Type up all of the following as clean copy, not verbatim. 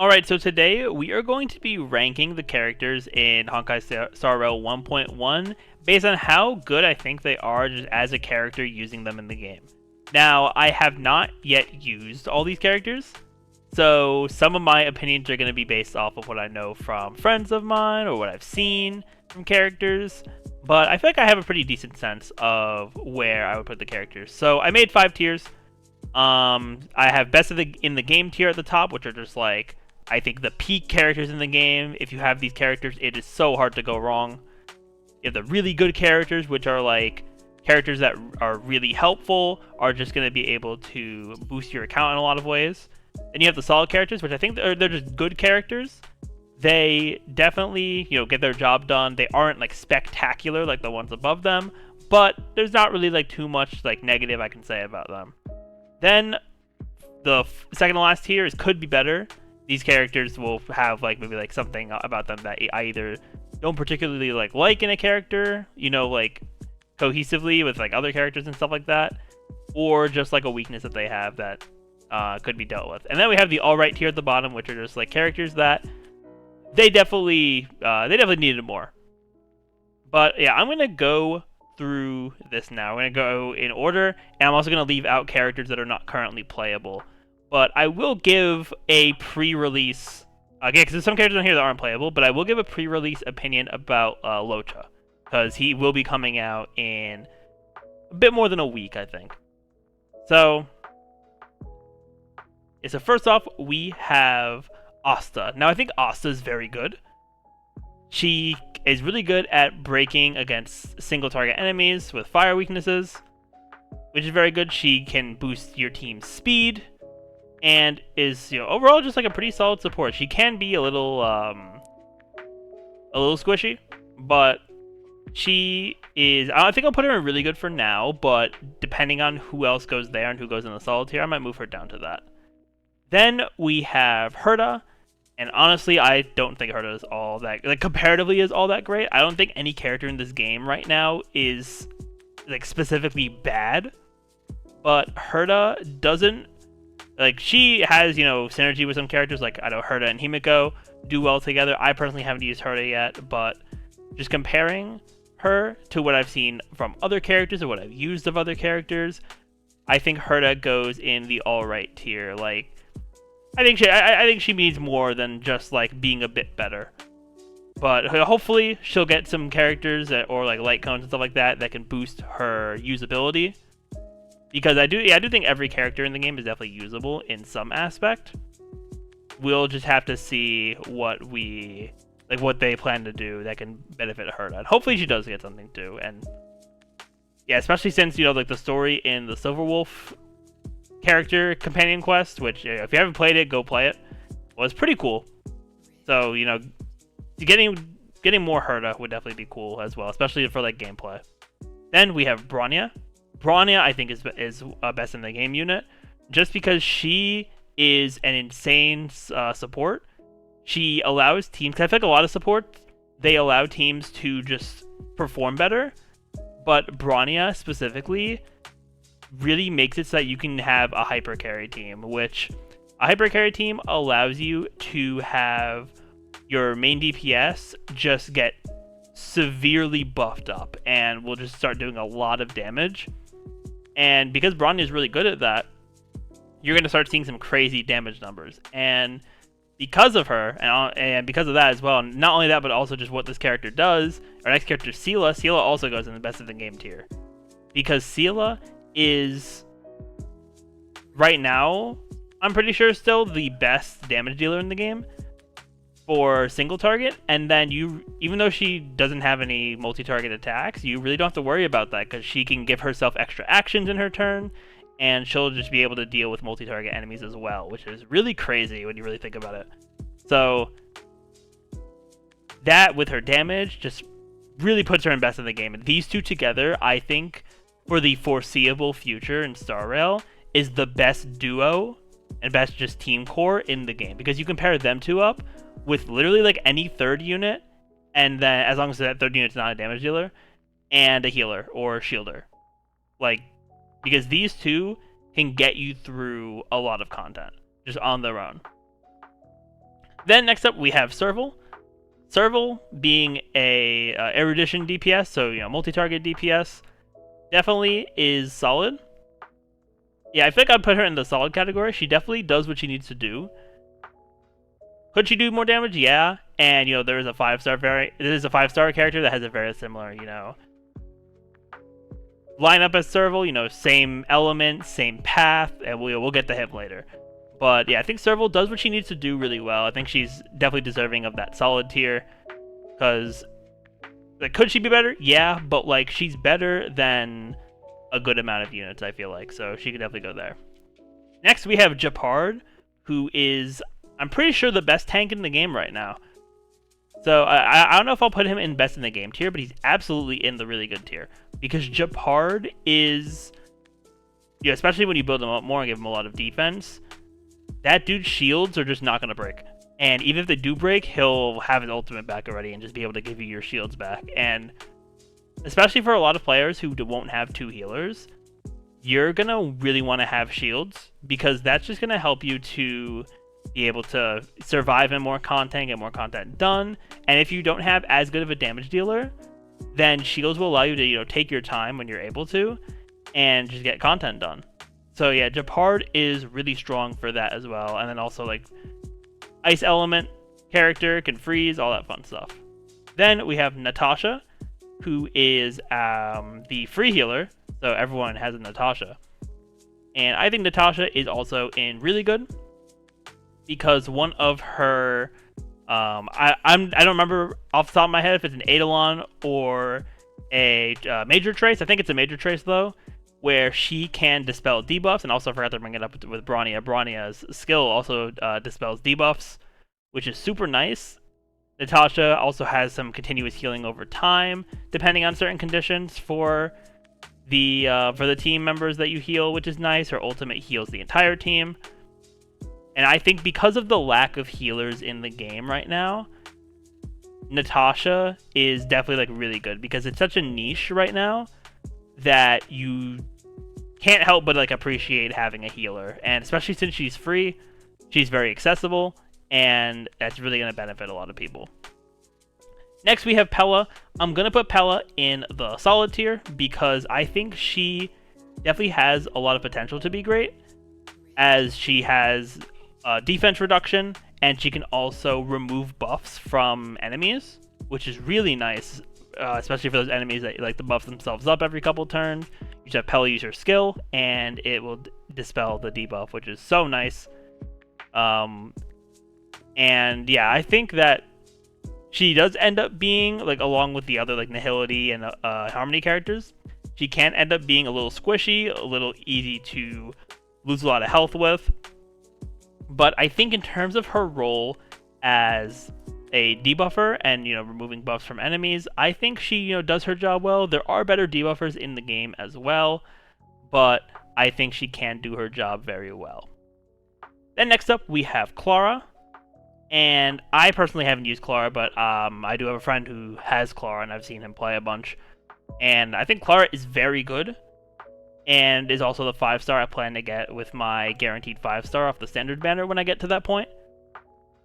Alright, so today we are going to be ranking the characters in Honkai Star Rail 1.1 based on how good I think they are just as a character using them in the game. Now, I have not yet used all these characters, so some of my opinions are going to be based off of what I know from friends of mine or what I've seen from characters, but I feel like I have a pretty decent sense of where I would put the characters. So I made 5 tiers. I have best of the in the game tier at the top, which are just like I think the peak characters in the game. If you have these characters, it is so hard to go wrong. You have the really good characters, which are like characters that are really helpful, are just going to be able to boost your account in a lot of ways. Then you have the solid characters, which I think they're just good characters. They definitely, get their job done. They aren't like spectacular like the ones above them, but there's not really like too much like negative I can say about them. Then the second to last tier is could be better. These characters will have like maybe like something about them that I either don't particularly like in a character, like cohesively with like other characters and stuff like that, or just like a weakness that they have that could be dealt with. And then we have the alright tier at the bottom, which are just like characters that they definitely needed more. But yeah, I'm gonna go through this now. We're gonna go in order, and I'm also gonna leave out characters that are not currently playable. But I will give a pre-release, because there's some characters on here that aren't playable, but I will give a pre-release opinion about Lojo, because he will be coming out in a bit more than a week, I think. So first off, we have Asta. Now, I think Asta is very good. She is really good at breaking against single target enemies with fire weaknesses, which is very good. She can boost your team's speed, and is overall just like a pretty solid support. She can be a little squishy, but she is. I think I'll put her in really good for now. But depending on who else goes there and who goes in the solid tier, I might move her down to that. Then we have Herta, and honestly, I don't think Herta is all that comparatively is all that great. I don't think any character in this game right now is like specifically bad, but Herta doesn't. She has, synergy with some characters, like, I know Herta and Himiko do well together. I personally haven't used Herta yet, but just comparing her to what I've seen from other characters or what I've used of other characters, I think Herta goes in the alright tier. I think she needs more than just, being a bit better. But hopefully she'll get some characters or, light cones and stuff like that that can boost her usability. Because I do think every character in the game is definitely usable in some aspect. We'll just have to see what they plan to do that can benefit Herta. And hopefully she does get something too. And yeah, especially since the story in the Silverwolf character companion quest, which if you haven't played it, go play it, was pretty cool. So getting more Herta would definitely be cool as well, especially for gameplay. Then we have Bronya. Bronya, I think, is best in the game unit, just because she is an insane support. She allows teams, cause I feel like a lot of support, they allow teams to just perform better, but Bronya specifically really makes it so that you can have a hyper carry team, which a hyper carry team allows you to have your main DPS just get severely buffed up and will just start doing a lot of damage. And because Bronya is really good at that, you're going to start seeing some crazy damage numbers. And because of her, and because of that as well, not only that, but also just what this character does, our next character, Sila also goes in the best of the game tier. Because Sila is, right now, I'm pretty sure still the best damage dealer in the game for single target, and then even though she doesn't have any multi-target attacks, you really don't have to worry about that because she can give herself extra actions in her turn, and she'll just be able to deal with multi-target enemies as well, which is really crazy when you really think about it. So that with her damage just really puts her in best in the game, and these two together, I think, for the foreseeable future in Star Rail, is the best duo and best just team core in the game, because you compare them two up with literally any third unit, and then as long as that third unit's not a damage dealer, and a healer or shielder. Because these two can get you through a lot of content just on their own. Then next up we have Serval. Serval being a erudition DPS, so multi-target DPS, definitely is solid. Yeah, I think I'd put her in the solid category. She definitely does what she needs to do. Could she do more damage? Yeah. And there is a 5-star character that has a very similar lineup as Serval. Same element, same path, and we'll get to him later. But yeah, I think Serval does what she needs to do really well. I think she's definitely deserving of that solid tier. Because, could she be better? Yeah, but she's better than a good amount of units, I feel like. So she could definitely go there. Next, we have Japard, who is, I'm pretty sure, the best tank in the game right now. So I don't know if I'll put him in best in the game tier, but he's absolutely in the really good tier. Because Japard is, especially when you build him up more and give him a lot of defense, that dude's shields are just not going to break. And even if they do break, he'll have his ultimate back already and just be able to give you your shields back. And especially for a lot of players who won't have 2 healers, you're going to really want to have shields, because that's just going to help you to be able to survive in more content, get more content done. And if you don't have as good of a damage dealer, then shields will allow you to take your time when you're able to and just get content done. So yeah, Japard is really strong for that as well. And then also ice element character, can freeze, all that fun stuff. Then we have Natasha, who is the free healer. So everyone has a Natasha. And I think Natasha is also in really good, because one of her I don't remember off the top of my head if it's an Eidolon or a major trace. I think it's a major trace though, where she can dispel debuffs, and also I forgot to bring it up with Bronya. Bronya's skill also dispels debuffs, which is super nice. Natasha also has some continuous healing over time, depending on certain conditions for the team members that you heal, which is nice. Her ultimate heals the entire team. And I think because of the lack of healers in the game right now, Natasha is definitely really good, because it's such a niche right now that you can't help but appreciate having a healer. And especially since she's free, she's very accessible, and that's really going to benefit a lot of people. Next we have Pella. I'm going to put Pella in the solid tier, because I think she definitely has a lot of potential to be great, as she has defense reduction, and she can also remove buffs from enemies, which is really nice, especially for those enemies that like to buff themselves up every couple turns. You just have Pella use her skill, and it will dispel the debuff, which is so nice. And yeah, I think that she does end up being, along with the other Nihility and Harmony characters, she can end up being a little squishy, a little easy to lose a lot of health with. But I think in terms of her role as a debuffer and, removing buffs from enemies, I think she, does her job well. There are better debuffers in the game as well, but I think she can do her job very well. Then next up, we have Clara. And I personally haven't used Clara, but I do have a friend who has Clara, and I've seen him play a bunch. And I think Clara is very good, and is also the 5-star I plan to get with my guaranteed 5-star off the standard banner when I get to that point.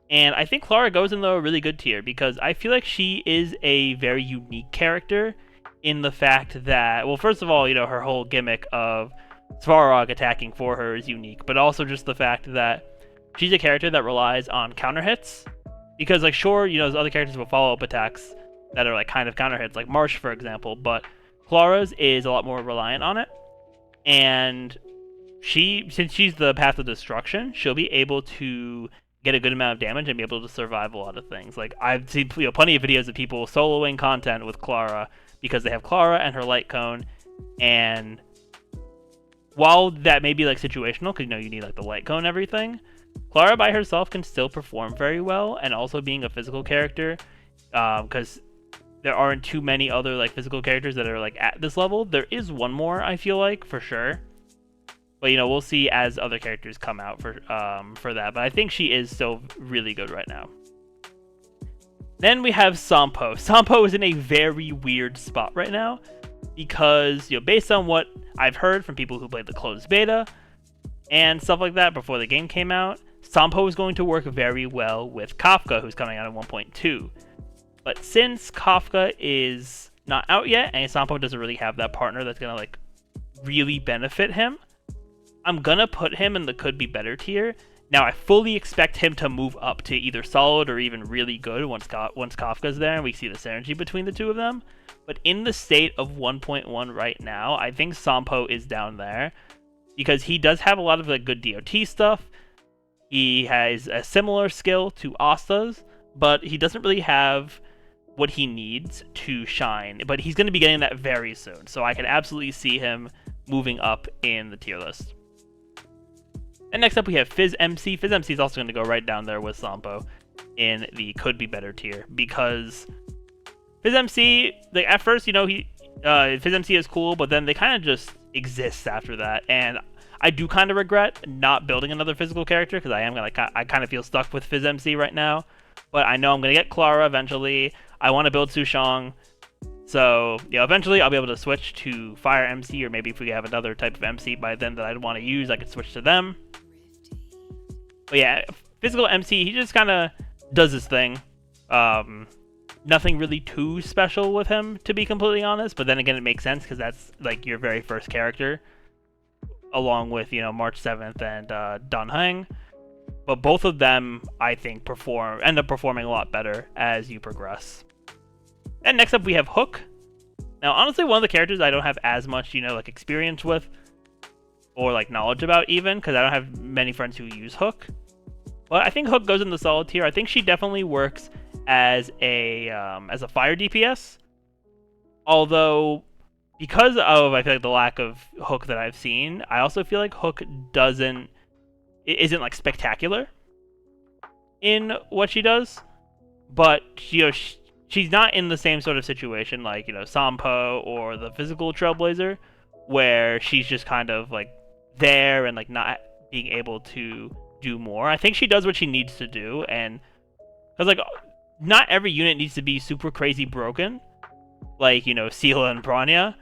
And I think Clara goes in the really good tier, because I feel like she is a very unique character in the fact that, well, first of all, her whole gimmick of Svarog attacking for her is unique, but also just the fact that she's a character that relies on counter hits, because sure, those other characters will follow up attacks that are kind of counter hits, like Marsh for example, but Clara's is a lot more reliant on it. And since she's the path of destruction, she'll be able to get a good amount of damage and be able to survive a lot of things. I've seen plenty of videos of people soloing content with Clara because they have Clara and her light cone, and while that may be situational, because you need the light cone and everything, Clara by herself can still perform very well, and also being a physical character, because there aren't too many other physical characters that are at this level. There is one more, I feel for sure, but we'll see as other characters come out for that. But I think she is still really good right now. Then we have Sampo. Sampo is in a very weird spot right now, because based on what I've heard from people who played the closed beta and stuff like that before the game came out, Sampo is going to work very well with Kafka, who's coming out in 1.2. But since Kafka is not out yet, and Sampo doesn't really have that partner that's gonna like really benefit him, I'm gonna put him in the could be better tier. Now I fully expect him to move up to either solid or even really good once Kafka's there and we see the synergy between the two of them. But in the state of 1.1 right now, I think Sampo is down there because he does have a lot of like good DOT stuff. He has a similar skill to Asta's, but he doesn't really have what he needs to shine. But he's going to be getting that very soon, so I can absolutely see him moving up in the tier list. And next up we have Fizz MC. Fizz MC is also going to go right down there with Sampo in the could be better tier because Fizz MC, like at first, you know, Fizz MC is cool, but then they kind of just exist after that, and I do kind of regret not building another physical character because I kind of feel stuck with Fizz MC right now. But I know I'm gonna get Clara eventually. I want to build Sushong, so you know, eventually I'll be able to switch to Fire MC, or maybe if we have another type of MC by then that I'd want to use, I could switch to them. But yeah, physical MC, he just kind of does his thing. Nothing really too special with him, to be completely honest. But then again, it makes sense because that's like your very first character, along with, you know, March 7th and Dan Heng. But both of them, I think, end up performing a lot better as you progress. And next up we have Hook. Now, honestly, one of the characters I don't have as much, you know, like experience with or like knowledge about even, because I don't have many friends who use Hook. But I think Hook goes in the solid tier. I think she definitely works as a fire DPS. Although, because of, I feel like, the lack of Hook that I've seen, I also feel like Hook isn't like spectacular in what she does. But, you know, she's not in the same sort of situation like, you know, Sampo or the physical Trailblazer, where she's just kind of like there and like not being able to do more. I think she does what she needs to do, and because like not every unit needs to be super crazy broken, like, you know, Sila and Branya,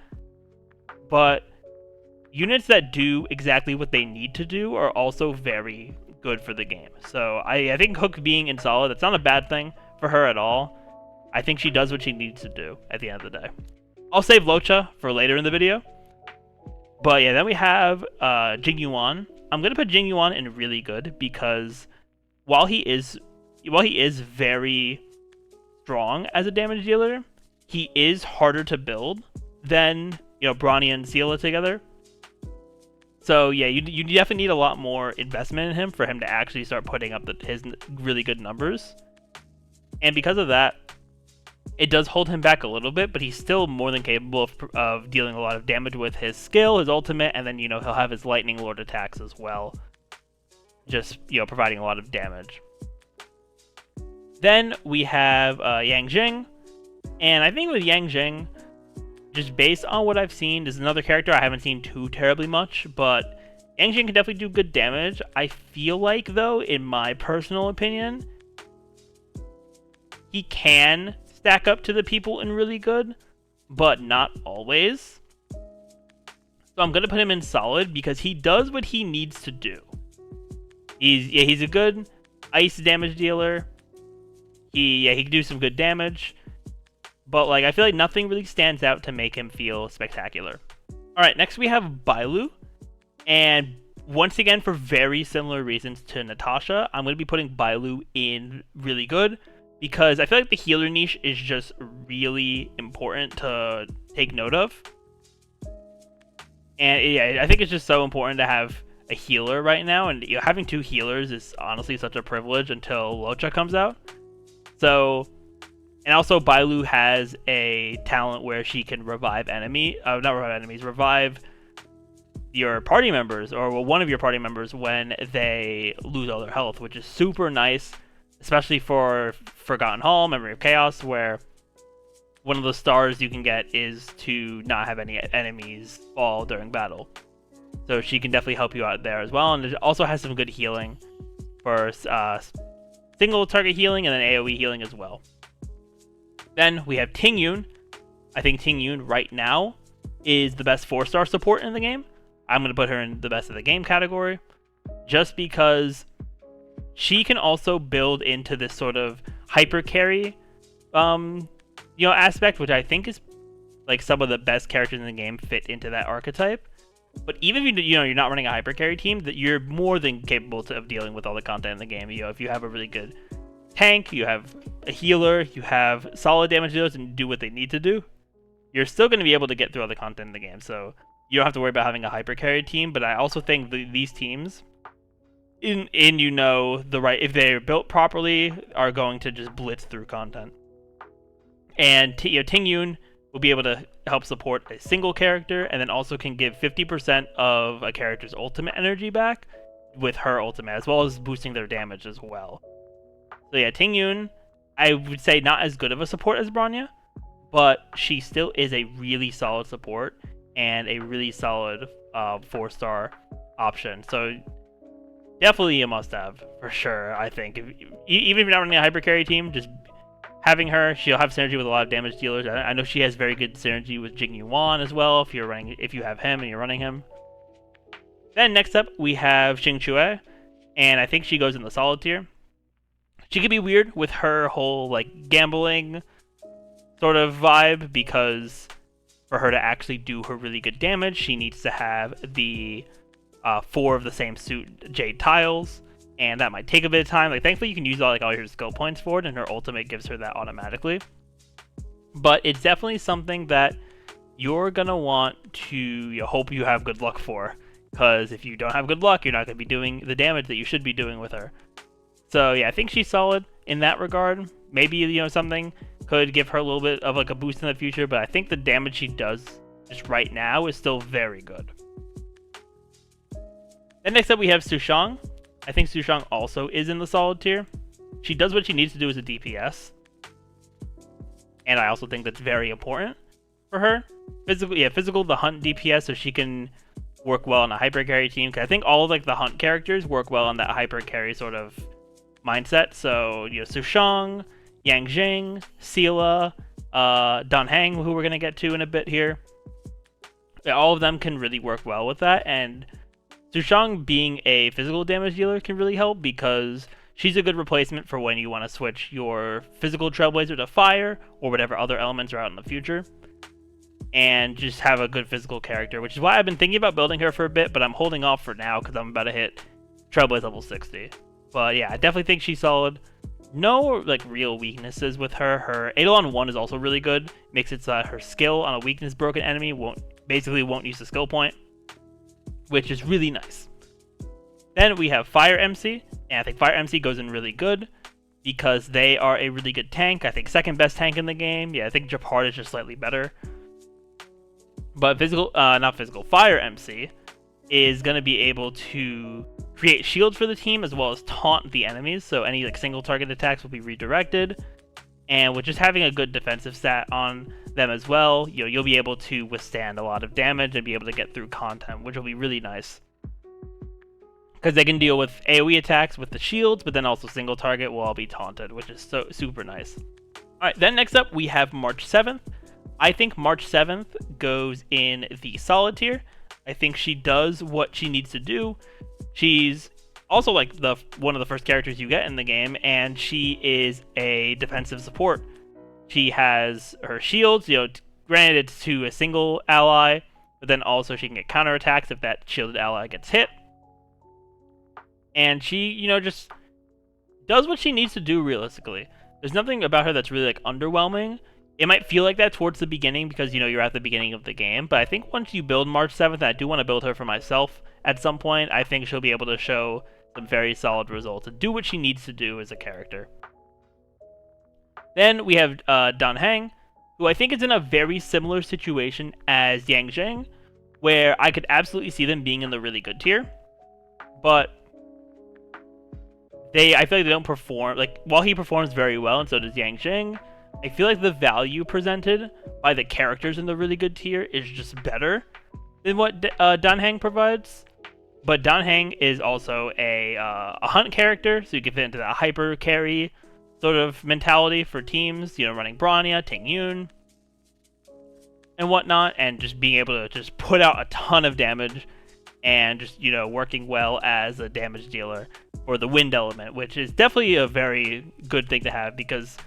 but units that do exactly what they need to do are also very good for the game. So I think Hook being in solid, that's not a bad thing for her at all. I think she does what she needs to do at the end of the day. I'll save Locha for later in the video. But yeah, then we have Ting Yoon. I'm gonna put Ting Yoon in really good because while he is very strong as a damage dealer, he is harder to build than, you know, Bronny and Sila together. So yeah, you definitely need a lot more investment in him for him to actually start putting up his really good numbers. And because of that, it does hold him back a little bit, but he's still more than capable of dealing a lot of damage with his skill, his ultimate, and then, you know, he'll have his Lightning Lord attacks as well. Just, you know, providing a lot of damage. Then we have Yang Jing. And I think with Yang Jing, just based on what I've seen, there's another character I haven't seen too terribly much, but Yang Jing can definitely do good damage. I feel like, though, in my personal opinion, he can stack up to the people in really good, but not always. So I'm going to put him in solid because he does what he needs to do. He's a good ice damage dealer. He can do some good damage. But like, I feel like nothing really stands out to make him feel spectacular. Alright, next we have Bailu. And once again, for very similar reasons to Natasha, I'm going to be putting Bailu in really good, because I feel like the healer niche is just really important to take note of. And yeah, I think it's just so important to have a healer right now, and, you know, having two healers is honestly such a privilege until Locha comes out. So, and also Bailu has a talent where she can revive revive your party members, or one of your party members, when they lose all their health, which is super nice, especially for Forgotten Hall, Memory of Chaos, where one of the stars you can get is to not have any enemies fall during battle. So she can definitely help you out there as well, and it also has some good healing for single target healing and then AoE healing as well. Then we have Ting Yoon. I think Ting Yoon right now is the best 4-star support in the game. I'm going to put her in the best of the game category, just because she can also build into this sort of hyper carry, aspect, which I think is like some of the best characters in the game fit into that archetype. But even if you're not running a hyper carry team, that you're more than capable of dealing with all the content in the game. If you have a really good tank, you have a healer, you have solid damage dealers, and do what they need to do, you're still going to be able to get through all the content in the game. So you don't have to worry about having a hyper carry team. But I also think these teams, if they're built properly, are going to just blitz through content. And Ting Yoon will be able to help support a single character, and then also can give 50% of a character's ultimate energy back with her ultimate, as well as boosting their damage as well. So yeah, Ting Yoon, I would say not as good of a support as Bronya, but she still is a really solid support and a really solid 4-star option. So definitely a must-have for sure. I think even if you're not running a hyper carry team, just having her, she'll have synergy with a lot of damage dealers. I know she has very good synergy with Ting Yoon as well. If you have him and you're running him. Then next up we have Xing Chue, and I think she goes in the solid tier. She could be weird with her whole like gambling sort of vibe, because for her to actually do her really good damage, she needs to have the 4 of the same suit Jade tiles. And that might take a bit of time. Like, thankfully, you can use all your skill points for it, and her ultimate gives her that automatically. But it's definitely something that you're gonna want to hope you have good luck for, because if you don't have good luck, you're not gonna be doing the damage that you should be doing with her. So yeah, I think she's solid in that regard. Maybe something could give her a little bit of like a boost in the future, but I think the damage she does just right now is still very good. Then next up we have Sushang. I think Sushang also is in the solid tier. She does what she needs to do as a DPS. And I also think that's very important for her. Physical, the hunt DPS, so she can work well on a hyper carry team. Because I think all of like the hunt characters work well on that hyper carry sort of mindset. So, Sushang, Yang Jing, Sila, Dan Heng, who we're going to get to in a bit here. All of them can really work well with that. And Sushang being a physical damage dealer can really help, because she's a good replacement for when you want to switch your physical Trailblazer to fire or whatever other elements are out in the future, and just have a good physical character, which is why I've been thinking about building her for a bit, but I'm holding off for now because I'm about to hit Trailblaze level 60. But yeah, I definitely think she's solid. No like real weaknesses with her. Her Eidolon 1 is also really good. Makes it so her skill on a weakness broken enemy won't use the skill point, which is really nice. Then we have Fire MC, and I think Fire MC goes in really good because they are a really good tank. I think second best tank in the game. Yeah, I think Japard is just slightly better. But Fire MC is going to be able to create shields for the team as well as taunt the enemies, so any like single target attacks will be redirected. And with just having a good defensive stat on them as well, you'll be able to withstand a lot of damage and be able to get through content, which will be really nice. Because they can deal with AoE attacks with the shields, but then also single target will all be taunted, which is so super nice. Alright, then next up we have March 7th. I think March 7th goes in the solid tier. I think she does what she needs to do. She's also like one of the first characters you get in the game, and she is a defensive support. She has her shields, granted it's to a single ally, but then also she can get counterattacks if that shielded ally gets hit. And she, just does what she needs to do realistically. There's nothing about her that's really like underwhelming. It might feel like that towards the beginning because, you're at the beginning of the game, but I think once you build March 7th, and I do want to build her for myself at some point, I think she'll be able to show some very solid results and do what she needs to do as a character. Then we have Dan Heng, who I think is in a very similar situation as Yang Jing, where I could absolutely see them being in the really good tier, but I feel like they don't perform, while he performs very well, and so does Yang Jing, I feel like the value presented by the characters in the really good tier is just better than what Dan Heng provides. But Dan Heng is also a hunt character, so you can fit into that hyper carry sort of mentality for teams, running Bronya, Ting Yoon, and whatnot, and just being able to just put out a ton of damage and just, working well as a damage dealer. or the wind element, which is definitely a very good thing to have because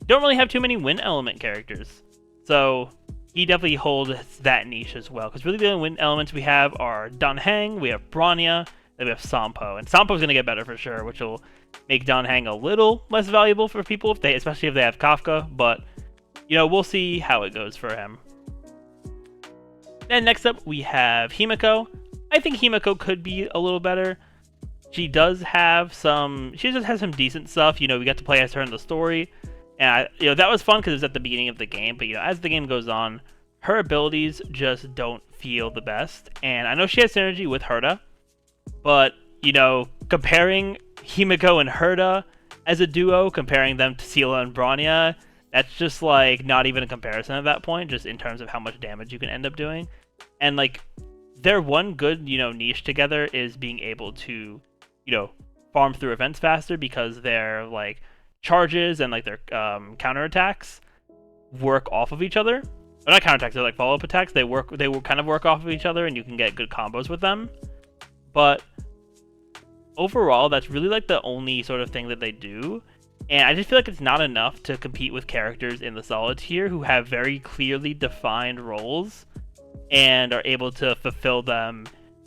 you don't really have too many wind element characters. So he definitely holds that niche as well. Because really the only wind elements we have are Dan Heng, we have Bronya, then we have Sampo. And Sampo's going to get better for sure, which will make Dan Heng a little less valuable for people, especially if they have Kafka. But, we'll see how it goes for him. Then next up, we have Himiko. I think Himiko could be a little better. She just has some decent stuff. We got to play as her in the story. And, that was fun because it was at the beginning of the game. But, as the game goes on, her abilities just don't feel the best. And I know she has synergy with Herta. But, comparing Himiko and Herta as a duo, comparing them to Sila and Bronya, that's just, not even a comparison at that point, just in terms of how much damage you can end up doing. And, their one good, niche together is being able to, farm through events faster because their, charges and, their counterattacks work off of each other. Or not counterattacks, they're, follow-up attacks. They will kind of work off of each other, and you can get good combos with them. But overall, that's really, the only sort of thing that they do. And I just feel like it's not enough to compete with characters in the solid tier who have very clearly defined roles and are able to fulfill them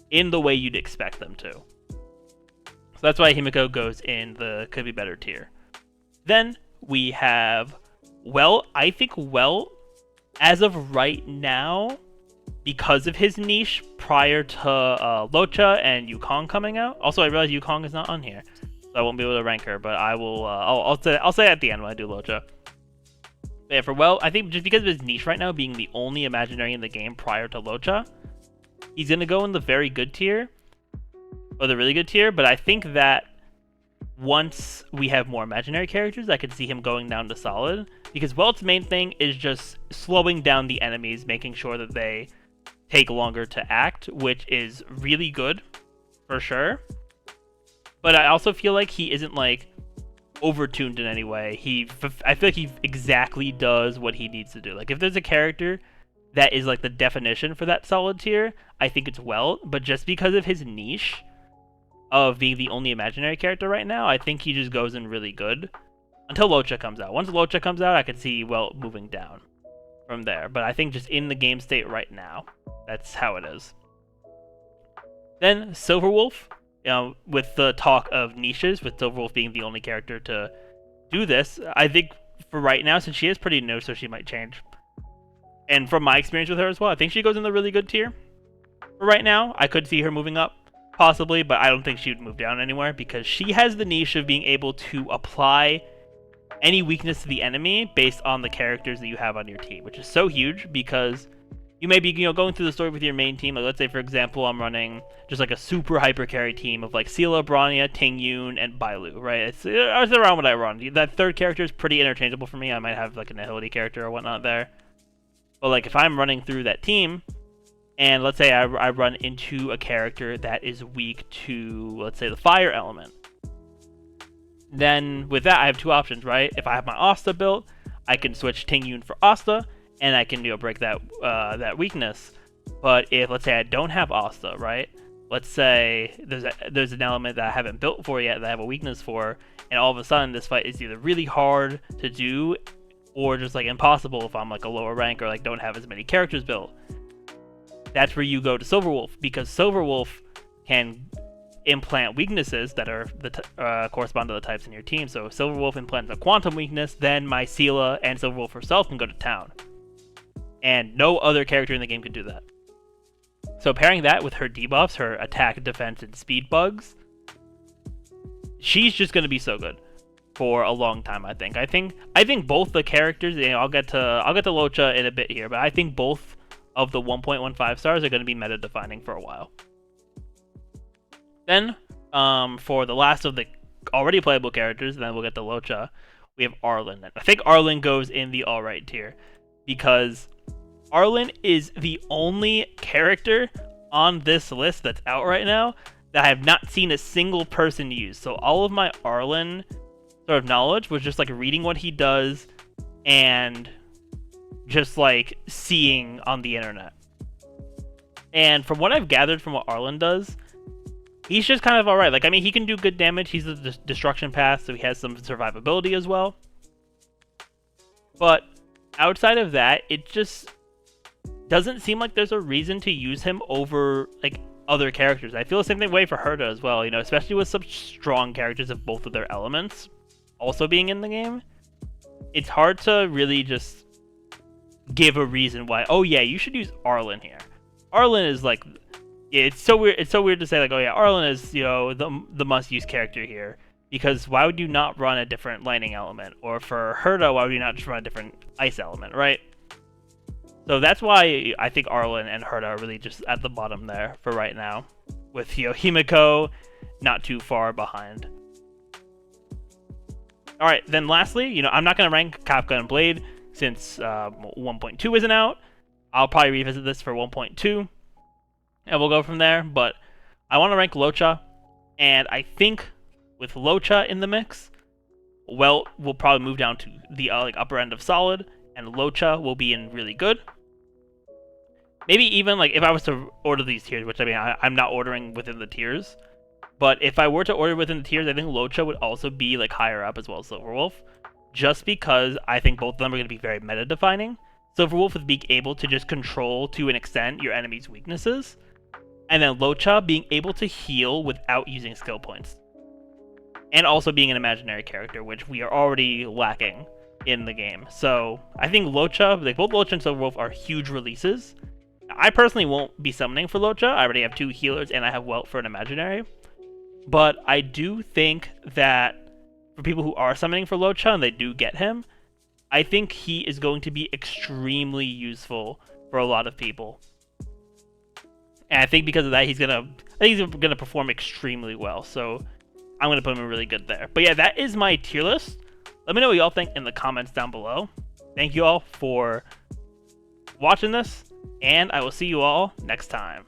in the way you'd expect them to. So that's why Himiko goes in the could be better tier. Then we have I think as of right now, because of his niche prior to Locha and Yukong coming out. Also, I realize Yukong is not on here, so I won't be able to rank her, but I will. I'll say at the end when I do Locha. But yeah, for I think just because of his niche right now being the only imaginary in the game prior to Locha, he's gonna go in the very good tier, or the really good tier. But I think that once we have more imaginary characters, I could see him going down to solid. Because Welt's main thing is just slowing down the enemies, making sure that they take longer to act, which is really good, for sure. But I also feel like he isn't, overtuned in any way. I feel like he exactly does what he needs to do. If there's a character that is, the definition for that solid tier, I think it's Welt. But just because of his niche of being the only imaginary character right now, I think he just goes in really good. Until Locha comes out. Once Locha comes out, I could see Welt moving down from there. But I think just in the game state right now, that's how it is. Then Silverwolf, with the talk of niches, with Silverwolf being the only character to do this, I think for right now, since she is pretty new, so she might change. And from my experience with her as well, I think she goes in the really good tier. For right now, I could see her moving up, possibly, but I don't think she would move down anywhere because she has the niche of being able to apply any weakness to the enemy based on the characters that you have on your team, which is so huge because you may be, going through the story with your main team. Let's say, for example, I'm running just a super hyper carry team of Sila, Bronya, Ting Yoon, and Bailu, right? It's around what I run. That third character is pretty interchangeable for me. I might have a Nihility character or whatnot there. But if I'm running through that team, and let's say I run into a character that is weak to, let's say, the fire element, then with that, I have two options, right? If I have my Asta built, I can switch Ting Yoon for Asta, and I can break that weakness. But if, let's say, I don't have Asta, right? Let's say there's an element that I haven't built for yet that I have a weakness for, and all of a sudden this fight is either really hard to do, or just impossible if I'm a lower rank or don't have as many characters built. That's where you go to Silverwolf, because Silverwolf can implant weaknesses that are correspond to the types in your team. So if Silverwolf implants a quantum weakness, then my Sila and Silverwolf herself can go to town. And no other character in the game can do that. So pairing that with her debuffs, her attack, defense, and speed bugs, she's just going to be so good for a long time, I think. I think both the characters, I'll get to Locha in a bit here, but I think both of the 1.15 stars are going to be meta defining for a while. Then, for the last of the already playable characters, and then we'll get to Locha, we have Arlen. I think Arlen goes in the alright tier, because Arlen is the only character on this list that's out right now that I have not seen a single person use. So all of my Arlen sort of knowledge was just reading what he does and just seeing on the internet. And from what I've gathered from what Arlen does, he's just kind of alright. Like, I mean, he can do good damage. He's a destruction path, so he has some survivability as well. But outside of that, it just doesn't seem like there's a reason to use him over, like, other characters. I feel the same way for Herta as well, you know, especially with such strong characters of both of their elements also being in the game. It's hard to really just give a reason why, oh yeah, you should use Arlen here. Arlen is like, yeah, it's so weird to say like, oh yeah, Arlen is, you know, the must-use character here. Because why would you not run a different lightning element? Or for Herta, why would you not just run a different ice element, right? So that's why I think Arlen and Herta are really just at the bottom there for right now. With, you know, Himiko not too far behind. Alright, then lastly, you know, I'm not going to rank Kafka and Blade since 1.2 isn't out. I'll probably revisit this for 1.2. And we'll go from there. But I want to rank Locha. And I think with Locha in the mix, Welt will probably move down to the like upper end of solid, and Locha will be in really good. Maybe even like if I was to order these tiers, which I mean I'm not ordering within the tiers, but if I were to order within the tiers, I think Locha would also be like higher up as well as Silverwolf, just because I think both of them are going to be very meta defining. Silverwolf is being able to just control to an extent your enemy's weaknesses, and then Locha being able to heal without using skill points. And also being an imaginary character, which we are already lacking in the game. So I think Locha, like both Locha and Silverwolf are huge releases. I personally won't be summoning for Locha. I already have 2 healers and I have Welt for an imaginary. But I do think that for people who are summoning for Locha and they do get him, I think he is going to be extremely useful for a lot of people. And I think because of that, he's gonna perform extremely well. So I'm going to put him in really good there. But yeah, that is my tier list. Let me know what y'all think in the comments down below. Thank you all for watching this, and I will see you all next time.